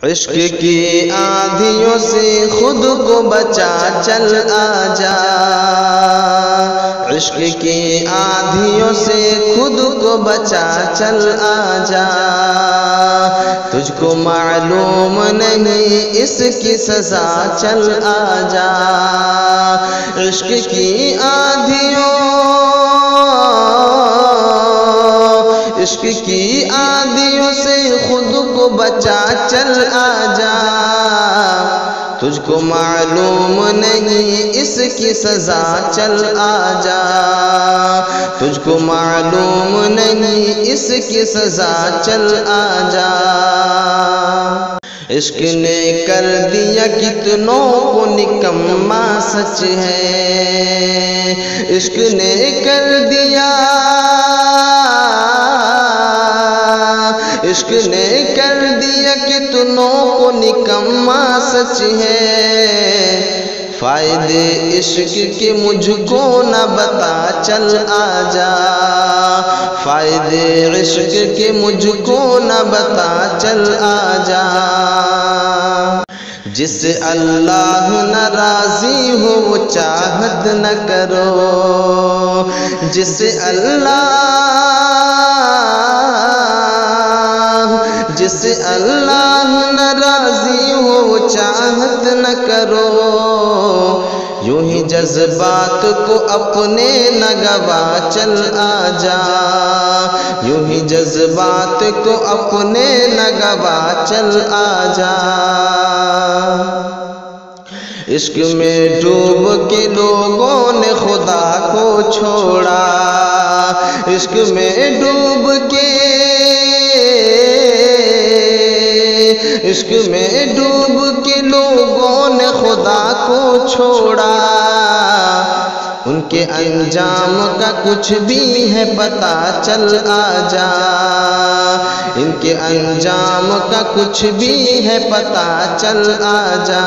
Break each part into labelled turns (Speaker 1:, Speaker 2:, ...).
Speaker 1: عشق کی آندھیوں سے خود کو بچا چل آجا، عشق کی آندھیوں سے خود کو بچا چل آجا، تجھ کو معلوم نہیں اس کی سزا چل آجا، عشق کی آندھیوں عشق کی آندھیوں سے خود کو بچا چل آجا، تجھ کو معلوم نہیں اس کی سزا چل آجا، تجھ کو معلوم نہیں اس کی سزا چل آجا، عشق نے کر دیا کتنوں کو نکما سچ ہے، عشق نے کر دیا عشق نے کر دیا کتنوں کو نکما سچ ہے، فائدے عشق کے مجھ کو نہ بتا چل آجا، فائدے عشق کے مجھ کو نہ بتا چل آجا، جس سے اللہ ناراضی ہو وہ چاہت نہ کرو، جس سے اللہ ناراضی ہو وہ چاہت نہ کرو، یوں ہی جذبات کو اپنے نہ گوا چل آجا، یوں ہی جذبات کو اپنے نہ گوا چل آجا، عشق میں ڈوب کے لوگوں نے خدا کو چھوڑا، عشق میں ڈوب کے عشق میں ڈوب کے لوگوں نے خدا کو چھوڑا، ان کے انجام کا کچھ بھی ہے پتہ چل آجا، ان کے انجام کا کچھ بھی ہے پتہ چل آجا،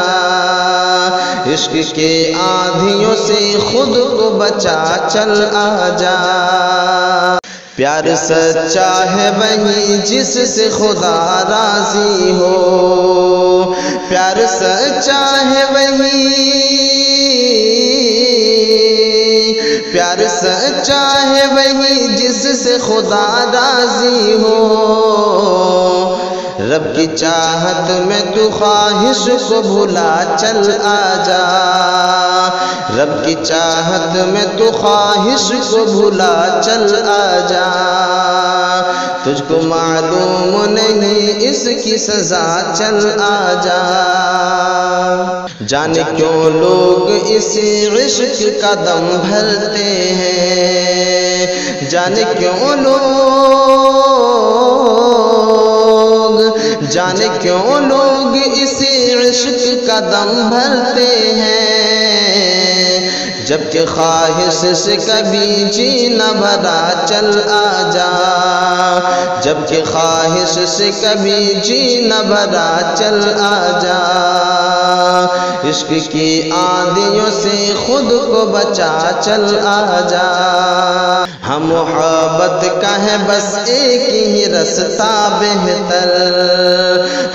Speaker 1: عشق کے آندھیوں سے خود کو بچا چل آجا، پیار سچا ہے وہی جس سے خدا راضی ہو، پیار سچا ہے وہی پیار سچا ہے وہی جس سے خدا راضی ہو، رب کی چاہت میں تو خواہش کو بھلا چل آجا، رب کی چاہت میں تو خواہش کو بھلا چل آجا، تجھ کو معلوم نہیں اس کی سزا چل آجا، جانے کیوں لوگ اسی عشق کا دم بھرتے ہیں، جانے کیوں لوگ اسی عشق کا دم بھرتے ہیں، جبکہ خواہش سے کبھی جی نہ بھرا چل آجا، جبکہ خواہش سے کبھی جی نہ بھرا چل آجا، عشق کی آندھیوں سے خود کو بچا چل آجا، ہم محبت کا ہے بس ایک ہی رستہ بہتر،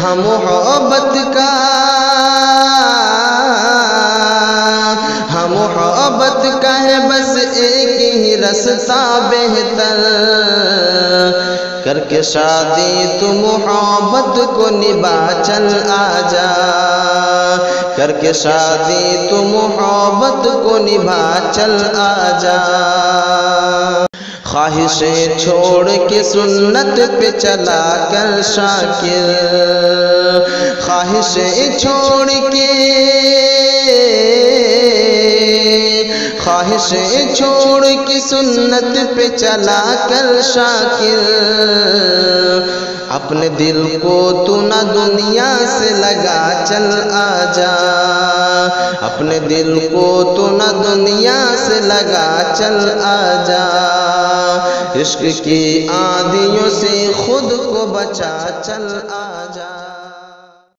Speaker 1: ہم محبت کا ہے بس ایک ہی رستہ بہتر، کر کے شادی تو محبت کو نبھا چل آجا، کر کے شادی تو محبت کو نبھا چل آجا، خواہشیں چھوڑ کے سنت پہ چلا کر شاکر، خواہشیں چھوڑ کے سنت پہ چلا کر شاکر، اپنے دل کو تو نہ دنیا سے لگا چل آجا، اپنے دل کو تو نہ دنیا سے لگا چل آجا، عشق کی آندھیوں سے خود کو بچا چل آجا۔